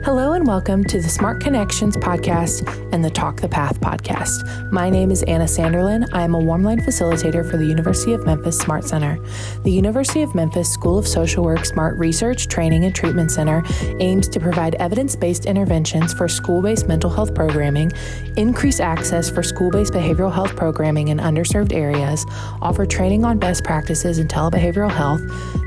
Hello and welcome to the Smart Connections podcast and the Talk the Path podcast. My name is Anna Sanderlin. I am a Warmline facilitator for the University of Memphis Smart Center. The University of Memphis School of Social Work Smart Research, Training, and Treatment Center aims to provide evidence-based interventions for school-based mental health programming, increase access for school-based behavioral health programming in underserved areas, offer training on best practices in telebehavioral health,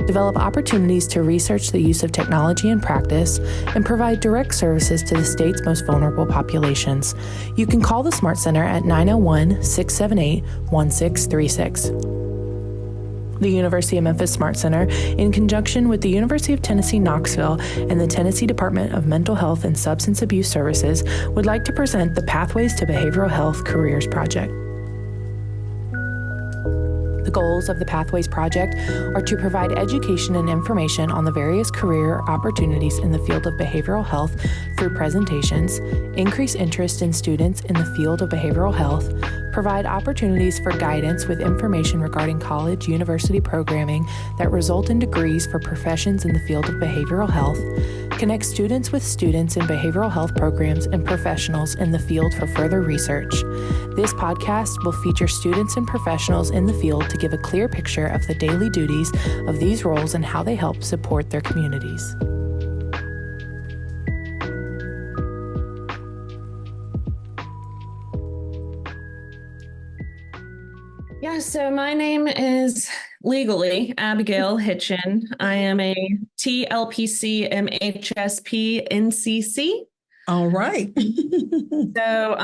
develop opportunities to research the use of technology in practice, and provide direct services to the state's most vulnerable populations. You can call the Smart Center at 901-678-1636. The University of Memphis Smart Center, in conjunction with the University of Tennessee, Knoxville, and the Tennessee Department of Mental Health and Substance Abuse Services, would like to present the Pathways to Behavioral Health Careers Project. The goals of the Pathways Project are to provide education and information on the various career opportunities in the field of behavioral health through presentations, increase interest in students in the field of behavioral health, provide opportunities for guidance with information regarding college, university programming that result in degrees for professions in the field of behavioral health, connect students with students in behavioral health programs and professionals in the field for further research. This podcast will feature students and professionals in the field to give a clear picture of the daily duties of these roles and how they help support their communities. Yeah, so my name is legally Abigail Hitchon. I am a T-LPC-MHSP NCC. All right. So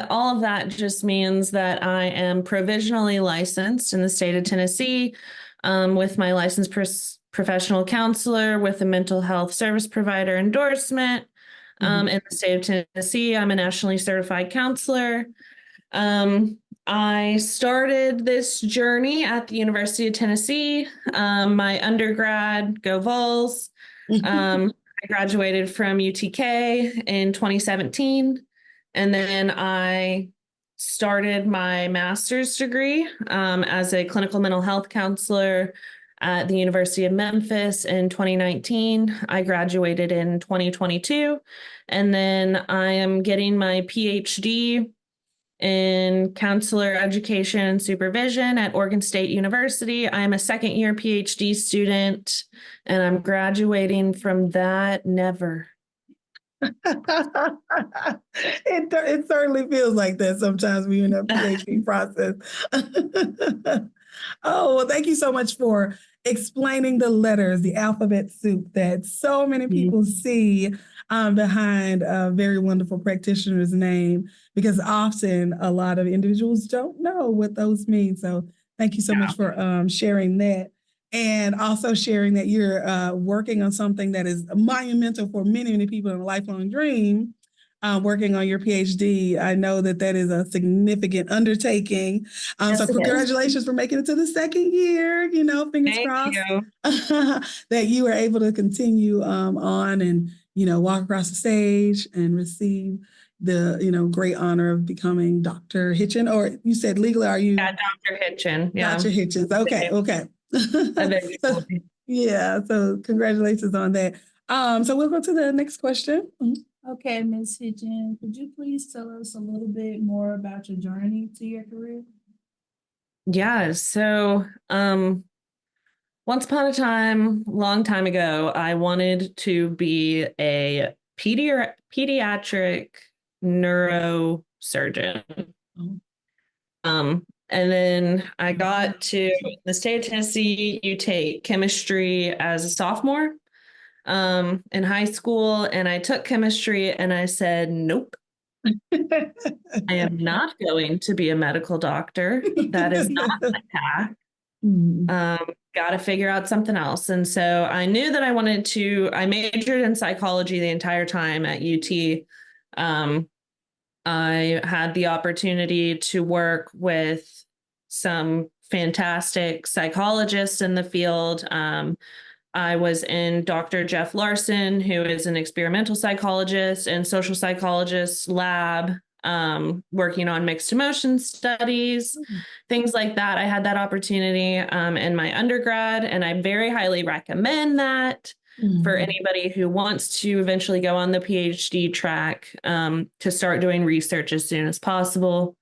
all of that just means that I am provisionally licensed in the state of Tennessee, with my licensed professional counselor with a mental health service provider endorsement. In the state of Tennessee, I'm a nationally certified counselor. I started this journey at the University of Tennessee. My undergrad, go Vols. I graduated from UTK in 2017, and then I started my master's degree as a clinical mental health counselor at the University of Memphis in 2019. I graduated in 2022, and then I am getting my PhD in counselor education and supervision at Oregon State University. I'm a second-year PhD student, and I'm graduating from that never. It certainly feels like that sometimes when you're in a PhD process. Oh, well, thank you so much for explaining the letters, the alphabet soup that so many people see behind a very wonderful practitioner's name, because often a lot of individuals don't know what those mean. So thank you so much for sharing that, and also sharing that you're working on something that is monumental for many, many people in a lifelong dream. Working on your PhD. I know that is a significant undertaking. Yes, so congratulations for making it to the second year, fingers crossed that you were able to continue on and, walk across the stage and receive the, great honor of becoming Dr. Hitchon, or you said legally, are you? Yeah, Dr. Hitchon. Yeah. Dr. Hitchon. Okay. So congratulations on that. So we'll go to the next question. Okay, Ms. Hitchon, could you please tell us a little bit more about your journey to your career? Yeah, so once upon a time, long time ago, I wanted to be a pediatric neurosurgeon. And then I got to the state of Tennessee. You take chemistry as a sophomore in high school, and I took chemistry and I said, nope, I am not going to be a medical doctor. That is not my path. Got to figure out something else. And so I knew that I majored in psychology the entire time at UT. I had the opportunity to work with some fantastic psychologists in the field. I was in Dr. Jeff Larson, who is an experimental psychologist and social psychologist lab, working on mixed emotion studies, things like that. I had that opportunity in my undergrad, and I very highly recommend that. for anybody who wants to eventually go on the PhD track, to start doing research as soon as possible.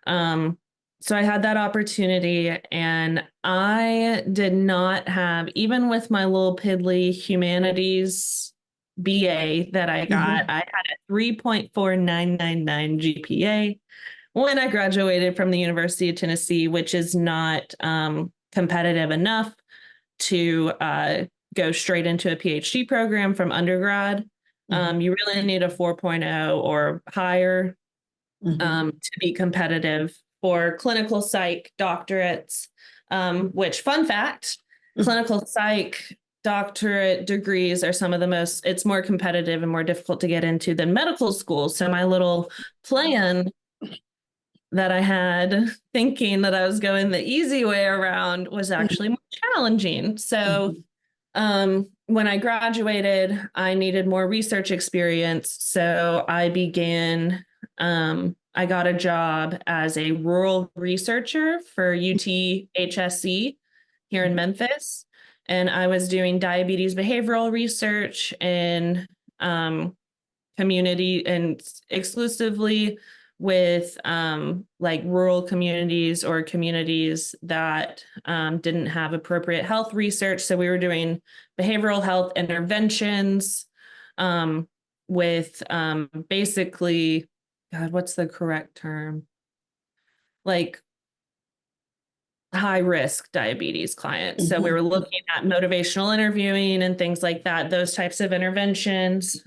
So I had that opportunity, and I did not have, even with my little piddly humanities BA that I got, I had a 3.4999 GPA when I graduated from the University of Tennessee, which is not competitive enough to go straight into a PhD program from undergrad. You really need a 4.0 or higher to be competitive for clinical psych doctorates, which, fun fact, clinical psych doctorate degrees are some of the most, it's more competitive and more difficult to get into than medical school. So my little plan that I had, thinking that I was going the easy way around, was actually more challenging. So when I graduated, I needed more research experience. So I began, I got a job as a rural researcher for UT-HSC here in Memphis. And I was doing diabetes behavioral research in community, and exclusively with like rural communities or communities that didn't have appropriate health research. So we were doing behavioral health interventions with basically, God, what's the correct term? Like high risk diabetes clients. So we were looking at motivational interviewing and things like that, those types of interventions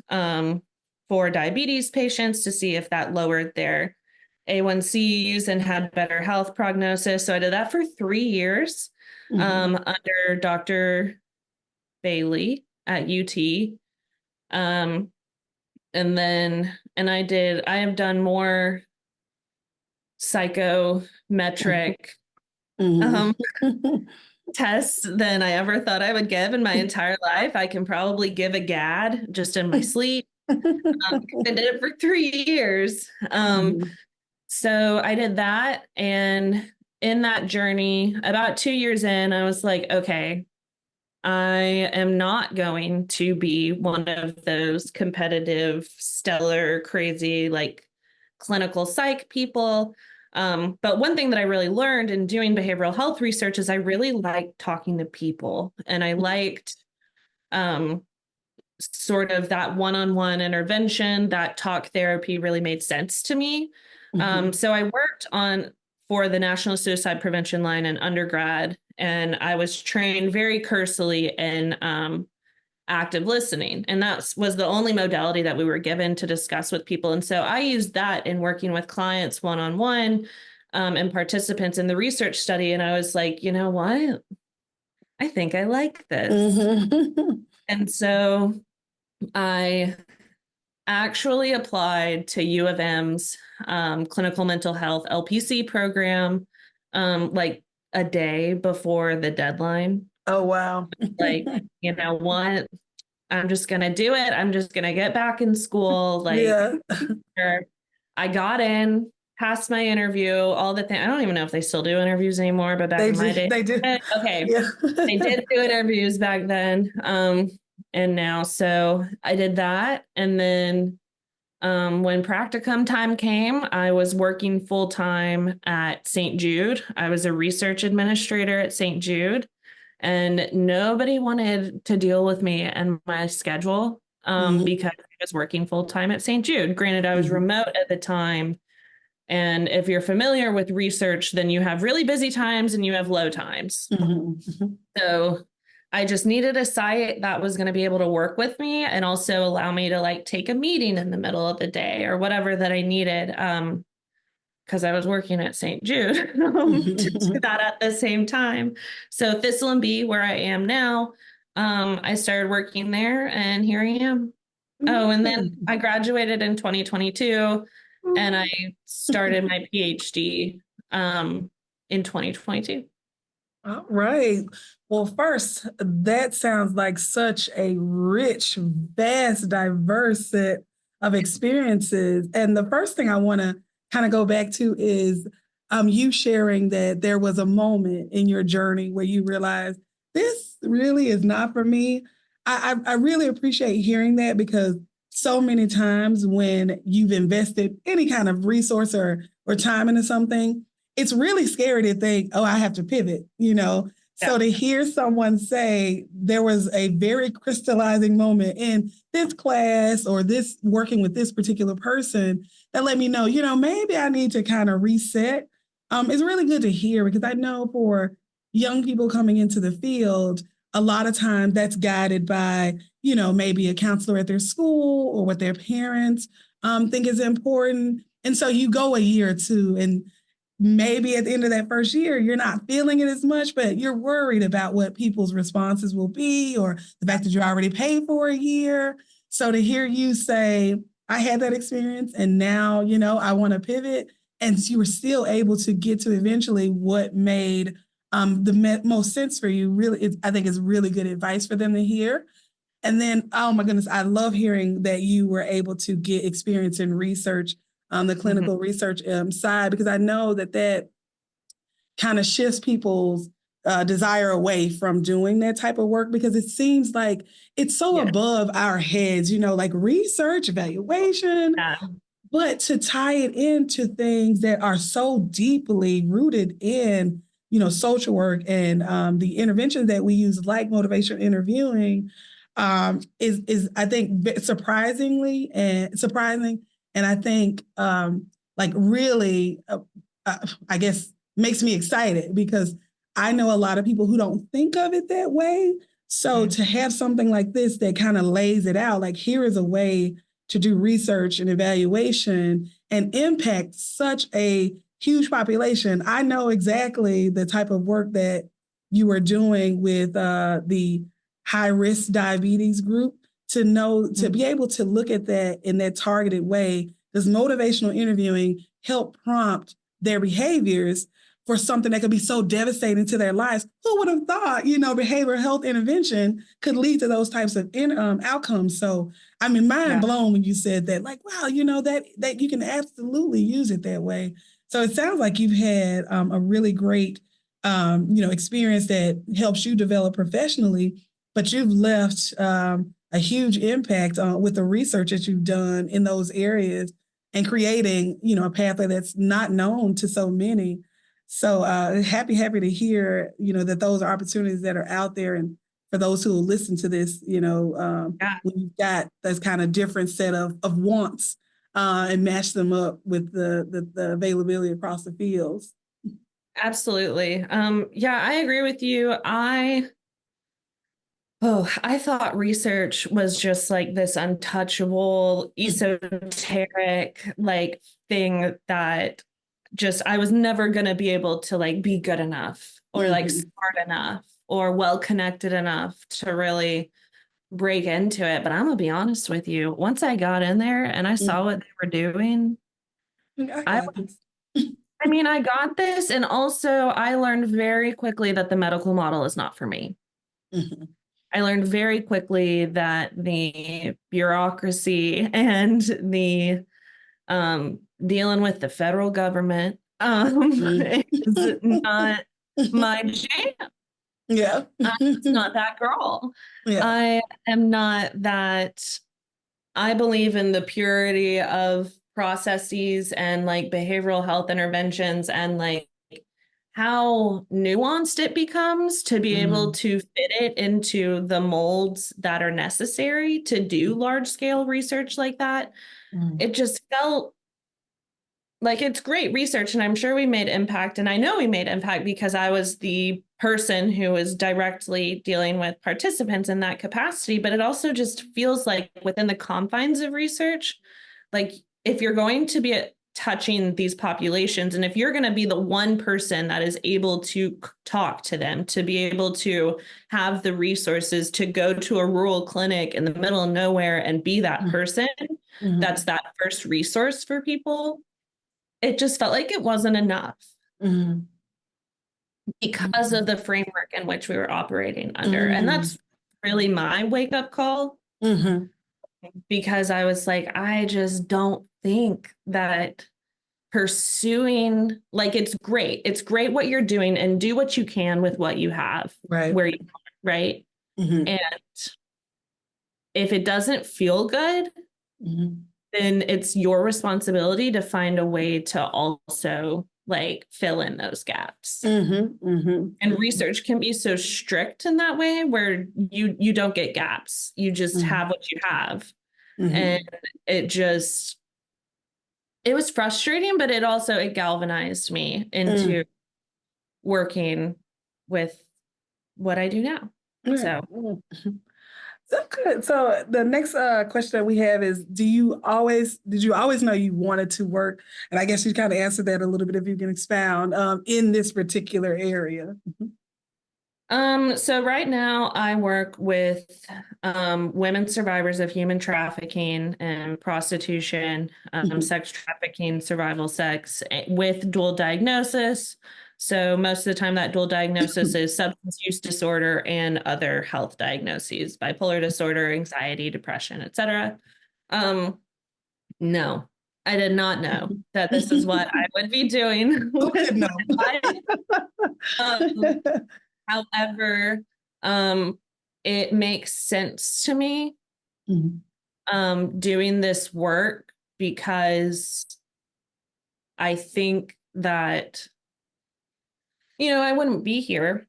for diabetes patients to see if that lowered their A1Cs and had better health prognosis. So I did that for 3 years under Dr. Bailey at UT. And I have done more psychometric tests than I ever thought I would give in my entire life. I can probably give a GAD just in my sleep. I did it for 3 years. So I did that. And in that journey, about 2 years in, I was like, okay, I am not going to be one of those competitive, stellar, crazy, like clinical psych people. But one thing that I really learned in doing behavioral health research is I really liked talking to people, and I liked sort of that one-on-one intervention. That talk therapy really made sense to me. So I worked for the National Suicide Prevention Line in undergrad, and I was trained very cursely in active listening. And that was the only modality that we were given to discuss with people. And so I used that in working with clients one-on-one and participants in the research study. And I was like, you know what? I think I like this. And so I actually applied to U of M's clinical mental health LPC program like a day before the deadline. Oh, wow. Like, you know what? I'm just going to do it. I'm just going to get back in school. Like, I got in, passed my interview, all the things. I don't even know if they still do interviews anymore, but back in my day, they do. Okay. Yeah. They did do interviews back then. And now, so I did that. And then when practicum time came, I was working full time at St. Jude. I was a research administrator at St. Jude, and nobody wanted to deal with me and my schedule because I was working full time at St. Jude. Granted, I was remote at the time. And if you're familiar with research, then you have really busy times and you have low times. So I just needed a site that was going to be able to work with me and also allow me to like take a meeting in the middle of the day or whatever that I needed. Because I was working at St. Jude to do that at the same time. So Thistle and Bee, where I am now, I started working there, and here I am. Oh, and then I graduated in 2022, and I started my PhD in 2022. All right. Well, first, that sounds like such a rich, vast, diverse set of experiences. And the first thing I want to kind of go back to is you sharing that there was a moment in your journey where you realized this really is not for me. I really appreciate hearing that, because so many times when you've invested any kind of resource or time into something, it's really scary to think, oh, I have to pivot, Yeah. So to hear someone say there was a very crystallizing moment in this class or this working with this particular person that let me know, maybe I need to kind of reset. It's really good to hear, because I know for young people coming into the field, a lot of times that's guided by, maybe a counselor at their school or what their parents think is important. And so you go a year or two, and maybe at the end of that first year, you're not feeling it as much, but you're worried about what people's responses will be, or the fact that you already paid for a year. So to hear you say, I had that experience and now, I want to pivot, and you were still able to get to eventually what made the most sense for you, really, I think is really good advice for them to hear. And then, oh my goodness, I love hearing that you were able to get experience in research, the clinical research side, because I know that kind of shifts people's desire away from doing that type of work, because it seems like it's so above our heads, like research, evaluation, but to tie it into things that are so deeply rooted in, social work and the interventions that we use, like motivational interviewing, is I think surprising, and I think like really, I guess makes me excited, because I know a lot of people who don't think of it that way. So to have something like this that kind of lays it out, like here is a way to do research and evaluation and impact such a huge population. I know exactly the type of work that you are doing with the high-risk diabetes group, to be able to look at that in that targeted way. Does motivational interviewing help prompt their behaviors for something that could be so devastating to their lives? Who would have thought, behavioral health intervention could lead to those types of outcomes? So, I mean, mind blown when you said that, like, wow, that you can absolutely use it that way. So it sounds like you've had a really great, experience that helps you develop professionally, but you've left a huge impact with the research that you've done in those areas and creating, a pathway that's not known to so many. So happy to hear, that those are opportunities that are out there. And for those who will listen to this, we've got this kind of different set of wants and match them up with the availability across the fields. Absolutely. I agree with you. I thought research was just like this untouchable, esoteric, like thing that just, I was never going to be able to like be good enough or like smart enough or well-connected enough to really break into it. But I'm gonna be honest with you, once I got in there and I saw what they were doing, I got this. And also I learned very quickly that the medical model is not for me. I learned very quickly that the bureaucracy and the dealing with the federal government is not my jam. It's not that girl. I am not that. I believe in the purity of processes and like behavioral health interventions and like how nuanced it becomes to be able to fit it into the molds that are necessary to do large scale research like that. It just felt like it's great research, and I'm sure we made impact, and I know we made impact because I was the person who was directly dealing with participants in that capacity. But it also just feels like within the confines of research, like if you're going to be touching these populations, and if you're going to be the one person that is able to talk to them, to be able to have the resources to go to a rural clinic in the middle of nowhere and be that person, that's that first resource for people, it just felt like it wasn't enough because of the framework in which we were operating under. And that's really my wake-up call, because I was like, I just don't think that pursuing, like, it's great what you're doing, and do what you can with what you have, where you are, right? And if it doesn't feel good, then it's your responsibility to find a way to also like fill in those gaps. And research can be so strict in that way where you don't get gaps. You just have what you have. And it was frustrating, but it galvanized me into working with what I do now. So good. So the next question that we have is, did you always know you wanted to work? And I guess you kind of answered that a little bit, if you can expound in this particular area. So right now I work with women survivors of human trafficking and prostitution, sex trafficking, survival sex with dual diagnosis. So most of the time that dual diagnosis is substance use disorder and other health diagnoses, bipolar disorder, anxiety, depression, etc. No, I did not know that this is what I would be doing. However, it makes sense to me doing this work because I think that, I wouldn't be here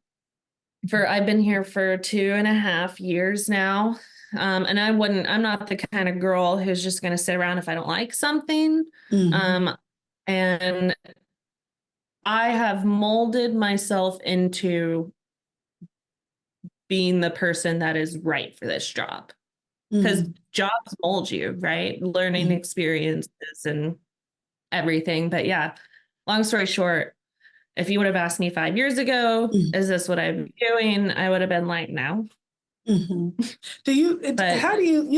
I've been here for 2.5 years now. And I'm not the kind of girl who's just going to sit around if I don't like something. And I have molded myself into being the person that is right for this job, because jobs mold you, right? Learning experiences and everything. But yeah, long story short, if you would have asked me 5 years ago, is this what I'm doing? I would have been like, no. You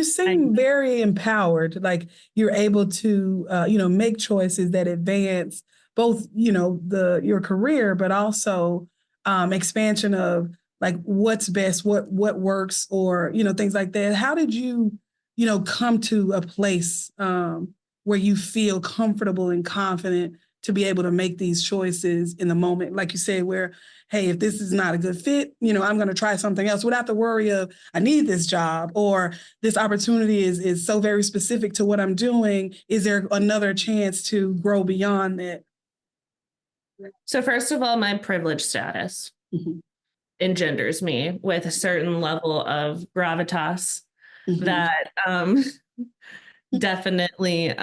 seem very empowered, like you're able to, make choices that advance both, your career, but also expansion of like what's best, what works, or, things like that. How did you, come to a place where you feel comfortable and confident to be able to make these choices in the moment, like you said, where, hey, if this is not a good fit, I'm going to try something else without the worry of I need this job, or this opportunity is so very specific to what I'm doing. Is there another chance to grow beyond that? So first of all, my privilege status engenders me with a certain level of gravitas that definitely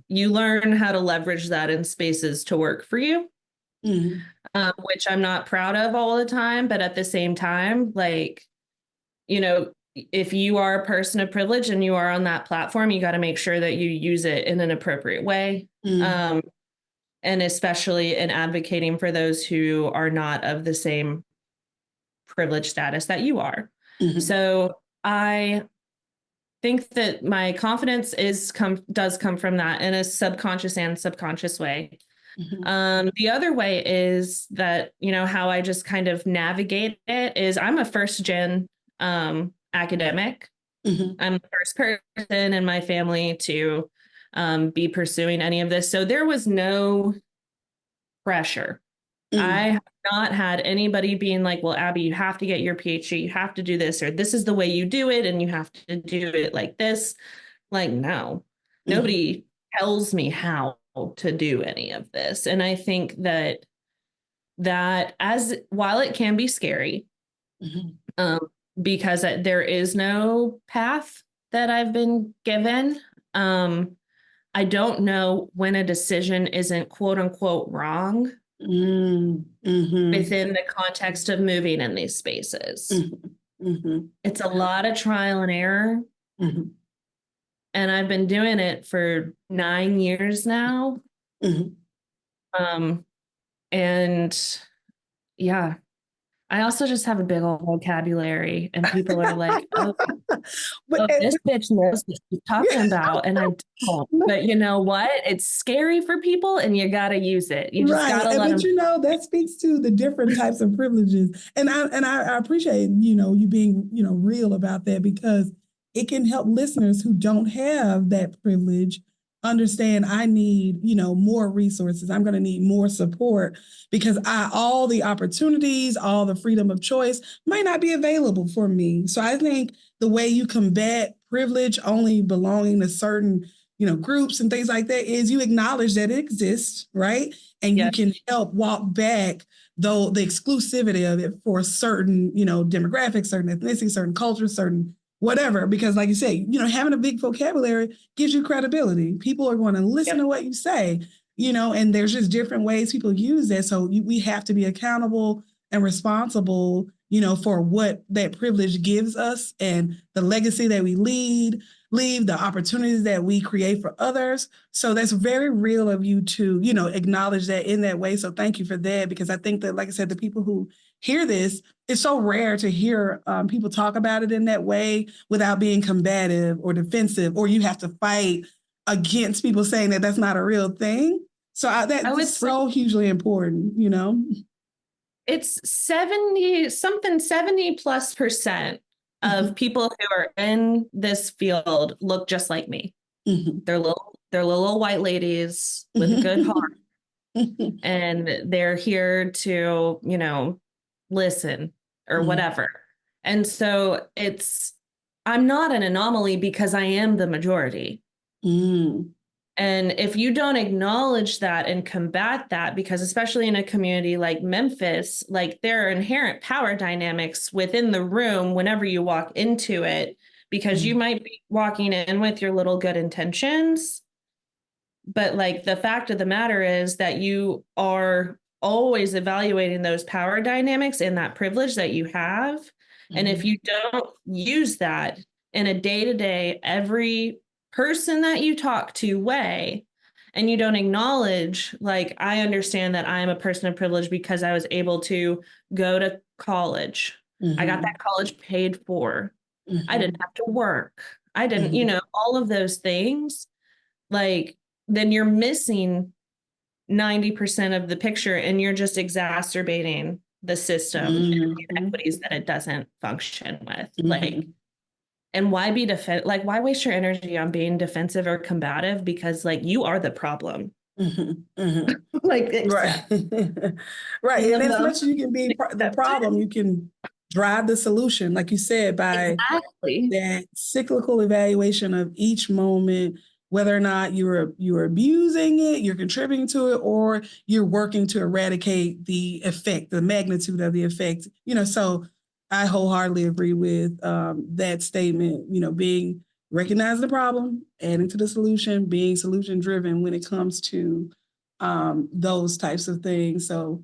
you learn how to leverage that in spaces to work for you, which I'm not proud of all the time. But at the same time, like, if you are a person of privilege and you are on that platform, you got to make sure that you use it in an appropriate way. And especially in advocating for those who are not of the same privilege status that you are. So I think that my confidence does come from that in a subconscious and subconscious way. The other way is that, how I just kind of navigate it is I'm a first gen academic. I'm the first person in my family to be pursuing any of this. So there was no pressure. I have not had anybody being like, well, Abby, you have to get your PhD, you have to do this, or this is the way you do it, and you have to do it like this. Like, no, nobody tells me how to do any of this. And I think that while it can be scary, because there is no path that I've been given, I don't know when a decision isn't quote unquote wrong within the context of moving in these spaces. It's a lot of trial and error. And I've been doing it for 9 years now. And yeah, I also just have a big old vocabulary, and people are like, this bitch knows what she's talking about. And I don't. But you know what? It's scary for people, and you got to use it. You just got to let them. But that speaks to the different types of privileges. And I appreciate, you being, real about that, because it can help listeners who don't have that privilege understand I need, more resources. I'm going to need more support because all the opportunities, all the freedom of choice might not be available for me. So I think the way you combat privilege only belonging to certain, groups and things like that is you acknowledge that it exists, right? And you can help walk back though the exclusivity of it for certain, demographics, certain ethnicity, certain cultures, certain whatever, because like you say, having a big vocabulary gives you credibility. People are going to listen to what you say, and there's just different ways people use that. So we have to be accountable and responsible, for what that privilege gives us and the legacy that we leave, the opportunities that we create for others. So that's very real of you to, acknowledge that in that way. So thank you for that, because I think that, like I said, the people who hear this, it's so rare to hear people talk about it in that way without being combative or defensive, or you have to fight against people saying that that's not a real thing. So that's so hugely important, It's 70+% of people who are in this field look just like me. Mm-hmm. They're little white ladies with a good heart. And they're here to, listen or whatever. And so I'm not an anomaly because I am the majority. And if you don't acknowledge that and combat that, because especially in a community like Memphis, like there are inherent power dynamics within the room whenever you walk into it, because you might be walking in with your little good intentions. But like the fact of the matter is that you are always evaluating those power dynamics and that privilege that you have. And if you don't use that in a day-to-day, every person that you talk to way, and you don't acknowledge, like, I understand that I'm a person of privilege because I was able to go to college. I got that college paid for. I didn't have to work. I didn't, all of those things, like, then you're missing 90% of the picture and you're just exacerbating the system and the inequities that it doesn't function with. Like, and why be why waste your energy on being defensive or combative? Because like you are the problem. Like, right. Right. And as much as you can be the problem, you can drive the solution, like you said, by that cyclical evaluation of each moment, whether or not you're abusing it, you're contributing to it, or you're working to eradicate the effect, the magnitude of the effect. So I wholeheartedly agree with that statement, being recognizing the problem, adding to the solution, being solution driven when it comes to those types of things. So,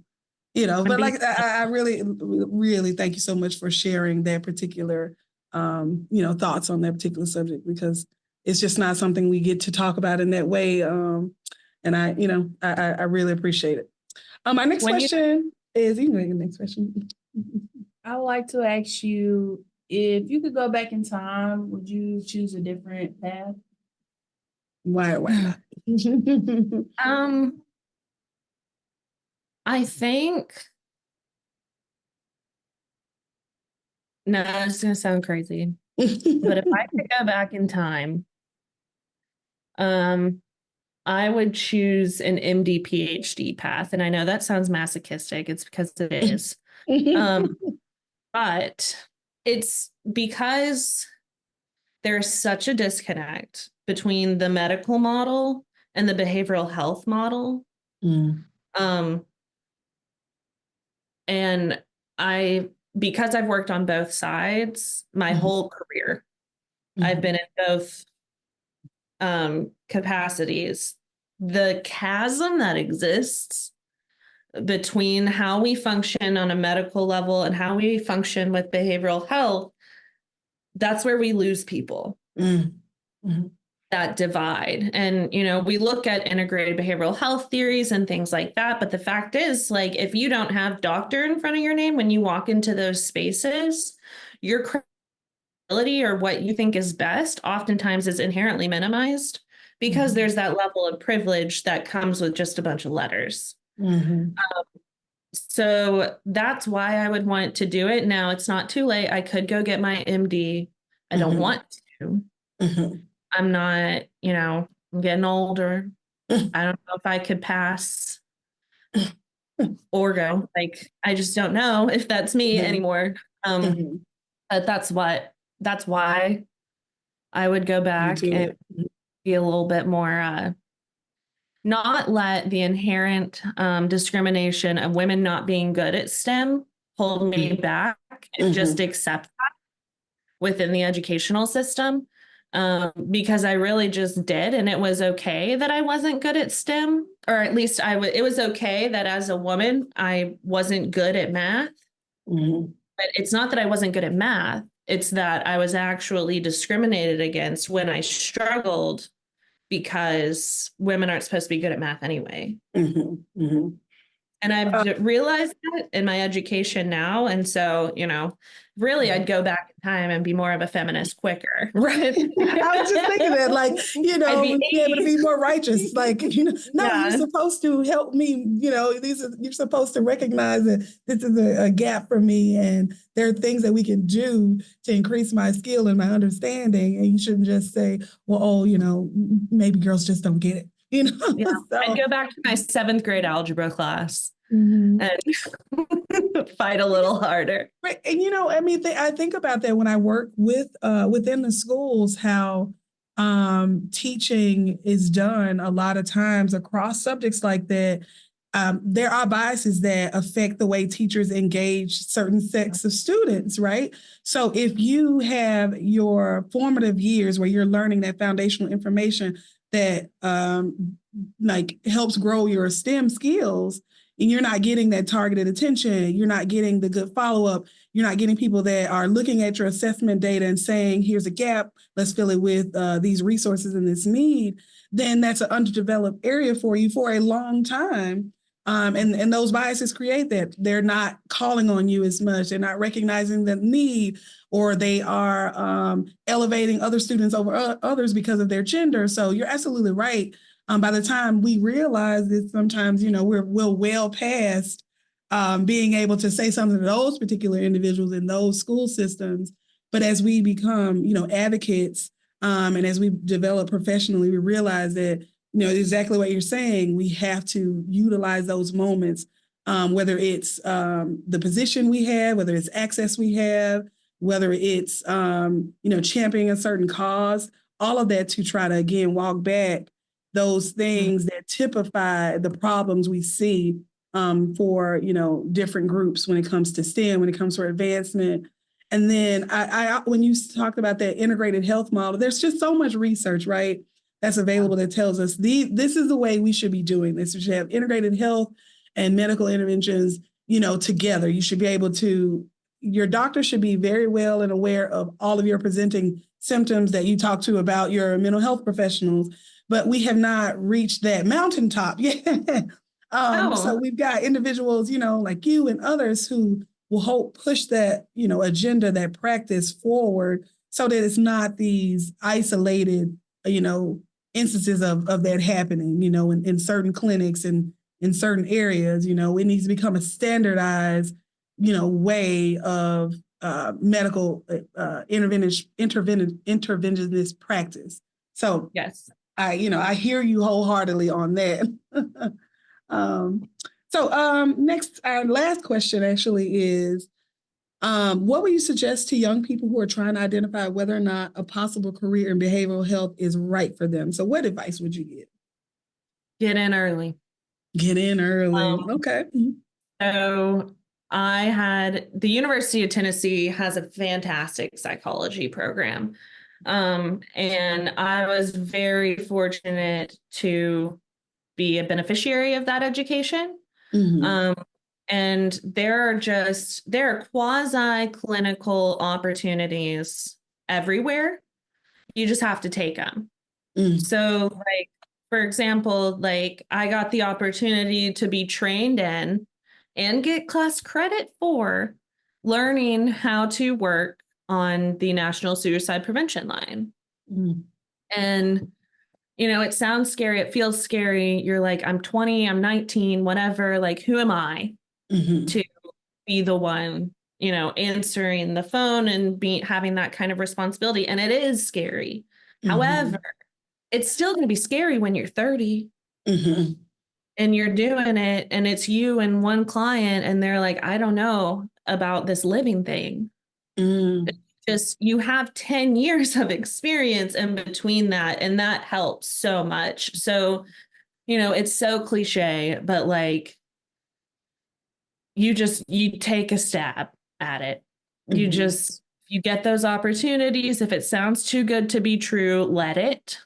but like I really, really thank you so much for sharing that particular, thoughts on that particular subject, because it's just not something we get to talk about in that way. And I really appreciate it. My next question is, you can make the next question. I would like to ask you, if you could go back in time, would you choose a different path? Why not? I think, no, it's going to sound crazy, but if I could go back in time, I would choose an MD PhD path. And I know that sounds masochistic. It's because it is. But it's because there's such a disconnect between the medical model and the behavioral health model. And because I've worked on both sides my whole career, I've been in both capacities. The chasm that exists between how we function on a medical level and how we function with behavioral health, that's where we lose people. That divide. And, we look at integrated behavioral health theories and things like that. But the fact is, like, if you don't have doctor in front of your name when you walk into those spaces, your credibility or what you think is best oftentimes is inherently minimized because there's that level of privilege that comes with just a bunch of letters. So that's why I would want to do it. Now it's not too late. I could go get my MD. I don't want to. I'm not, I'm getting older. I don't know if I could pass orgo. Like, I just don't know if that's me anymore. But that's why I would go back and be a little bit more, not let the inherent discrimination of women not being good at STEM hold me back, and just accept that within the educational system. Because I really just did, and it was okay that I wasn't good at STEM, or at least it was okay that as a woman, I wasn't good at math. But it's not that I wasn't good at math. It's that I was actually discriminated against when I struggled, because women aren't supposed to be good at math anyway. And I've realized that in my education now. And so, really, I'd go back in time and be more of a feminist quicker. Right. I was just thinking that, like, be able to be more righteous. Like, you're supposed to help me. You're supposed to recognize that this is a gap for me. And there are things that we can do to increase my skill and my understanding. And you shouldn't just say, well, maybe girls just don't get it. So, I'd go back to my 7th grade algebra class and fight a little harder. Right. And I think about that when I work with within the schools, how teaching is done a lot of times across subjects like that. There are biases that affect the way teachers engage certain sets of students, right? So if you have your formative years where you're learning that foundational information that helps grow your STEM skills, and you're not getting that targeted attention, you're not getting the good follow-up, you're not getting people that are looking at your assessment data and saying, here's a gap, let's fill it with these resources and this need, then that's an underdeveloped area for you for a long time. And those biases create that. They're not calling on you as much. They're not recognizing the need, or they are elevating other students over others because of their gender. So you're absolutely right. By the time we realize that sometimes, we're well past being able to say something to those particular individuals in those school systems. But as we become, advocates, and as we develop professionally, we realize that exactly what you're saying. We have to utilize those moments, whether it's the position we have, whether it's access we have, whether it's, championing a certain cause, all of that to try to, again, walk back those things that typify the problems we see for, different groups when it comes to STEM, when it comes to advancement. And then when you talked about that integrated health model, there's just so much research, right, that's available that tells us this is the way we should be doing this. We should have integrated health and medical interventions, together. You should be able to, your doctor should be very well and aware of all of your presenting symptoms that you talk to about your mental health professionals, but we have not reached that mountaintop yet. So we've got individuals, like you and others who will push that, agenda, that practice forward, so that it's not these isolated, instances of that happening, in certain clinics and in certain areas. It needs to become a standardized, way of medical interventionist practice. So yes, I hear you wholeheartedly on that. Next, our last question actually is, what would you suggest to young people who are trying to identify whether or not a possible career in behavioral health is right for them? So what advice would you give? Get in early. Get in early. Okay. So the University of Tennessee has a fantastic psychology program. And I was very fortunate to be a beneficiary of that education. And there are quasi-clinical opportunities everywhere. You just have to take them. So, for example, I got the opportunity to be trained in and get class credit for learning how to work on the National Suicide Prevention Line. And, it sounds scary. It feels scary. You're like, I'm 20, I'm 19, whatever. Who am I to be the one, answering the phone and having that kind of responsibility? And it is scary. However, it's still going to be scary when you're 30 and you're doing it and it's you and one client and they're like, I don't know about this living thing. Just you have 10 years of experience in between that, and that helps so much. So, it's so cliche, but like you take a stab at it. You get those opportunities. If it sounds too good to be true, let it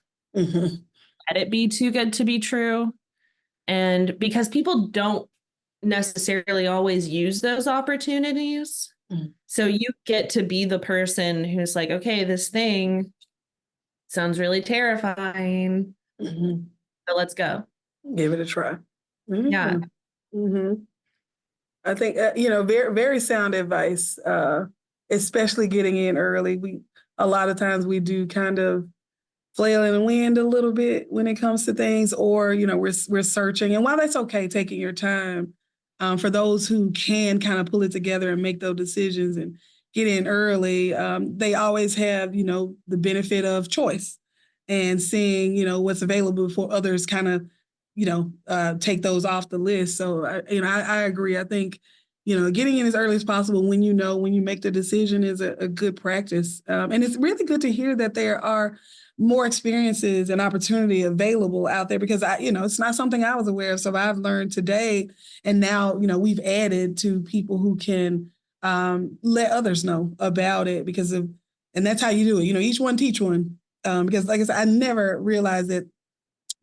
be too good to be true. And because people don't necessarily always use those opportunities. So you get to be the person who's like, okay, this thing sounds really terrifying. So let's go. Give it a try. Yeah. I think, very, very sound advice, especially getting in early. A lot of times we do kind of flail in the wind a little bit when it comes to things, or, we're searching. And while that's okay, taking your time, for those who can kind of pull it together and make those decisions and get in early, they always have, the benefit of choice and seeing, what's available before others kind of, take those off the list. So, I agree. I think, getting in as early as possible when you make the decision is a good practice. And it's really good to hear that there are more experiences and opportunity available out there, because it's not something I was aware of. So I've learned today, and now, we've added to people who can let others know about it and that's how you do it. Each one teach one. Because like I said, I never realized that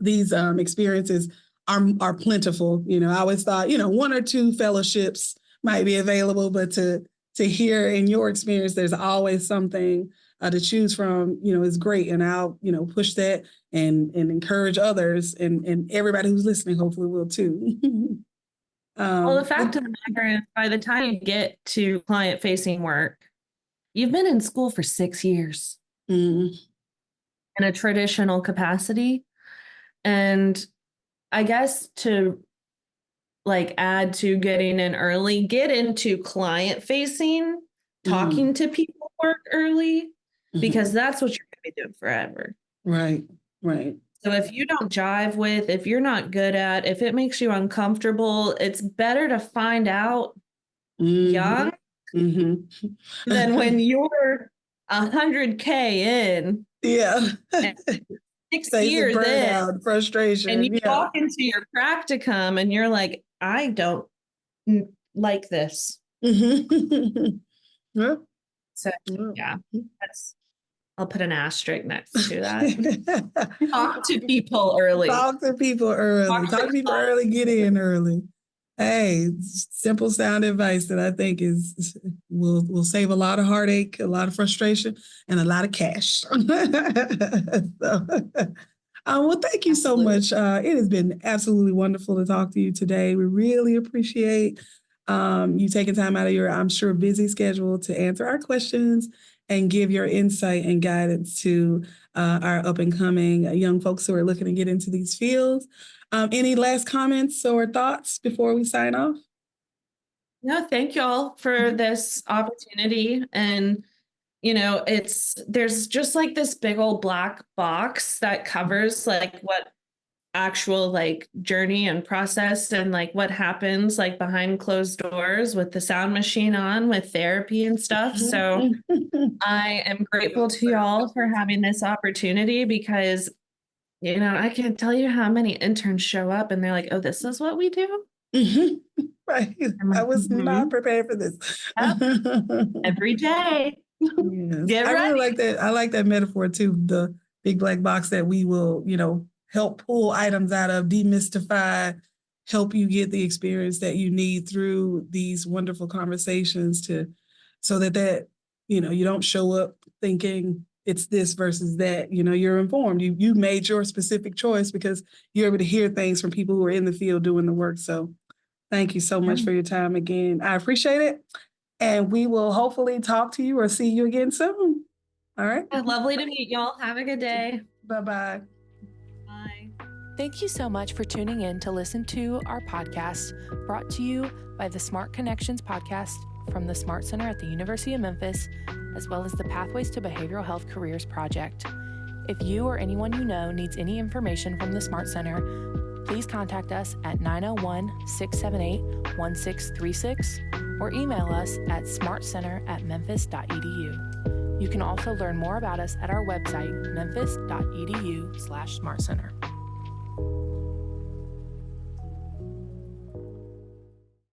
these experiences are plentiful. I always thought, one or two fellowships might be available, but to hear in your experience, there's always something to choose from, is great. And I'll, push that and encourage others, and everybody who's listening hopefully will too. Well, the fact of the matter is, by the time you get to client-facing work, you've been in school for 6 years in a traditional capacity. And I guess to add to getting in early, get into client-facing, talking to people work early, because that's what you're going to be doing forever. Right. So if you don't jive with, if you're not good at, if it makes you uncomfortable, it's better to find out young than when you're 100K in. Yeah. 6 years in, frustration. And you walk into your practicum and you're like, I don't like this. Yeah. So yeah, I'll put an asterisk next to that. Talk to people early. Talk to people early. Get in early. Hey, simple sound advice that I think will save a lot of heartache, a lot of frustration, and a lot of cash. Well, thank you so much. It has been absolutely wonderful to talk to you today. We really appreciate you taking time out of your, I'm sure, busy schedule to answer our questions and give your insight and guidance to our up and coming young folks who are looking to get into these fields. Any last comments or thoughts before we sign off? No, thank y'all for this opportunity. And, there's just this big old black box that covers what actual journey and process and what happens behind closed doors with the sound machine on with therapy and stuff. So I am grateful to y'all for having this opportunity, because I can't tell you how many interns show up and they're like, oh, this is what we do. Right. I was not prepared for this. Every day. Yes. I really like that. I like that metaphor too. The big black box that we will, help pull items out of, demystify, help you get the experience that you need through these wonderful conversations so that you don't show up thinking it's this versus that. You're informed. You made your specific choice because you're able to hear things from people who are in the field doing the work. So thank you so much for your time again. I appreciate it. And we will hopefully talk to you or see you again soon. All right. Lovely to meet y'all. Have a good day. Bye-bye. Bye. Thank you so much for tuning in to listen to our podcast, brought to you by the Smart Connections podcast from the Smart Center at the University of Memphis, as well as the Pathways to Behavioral Health Careers Project. If you or anyone you know needs any information from the Smart Center, please contact us at 901-678-1636 or email us at smartcenter@memphis.edu. You can also learn more about us at our website, memphis.edu/smartcenter.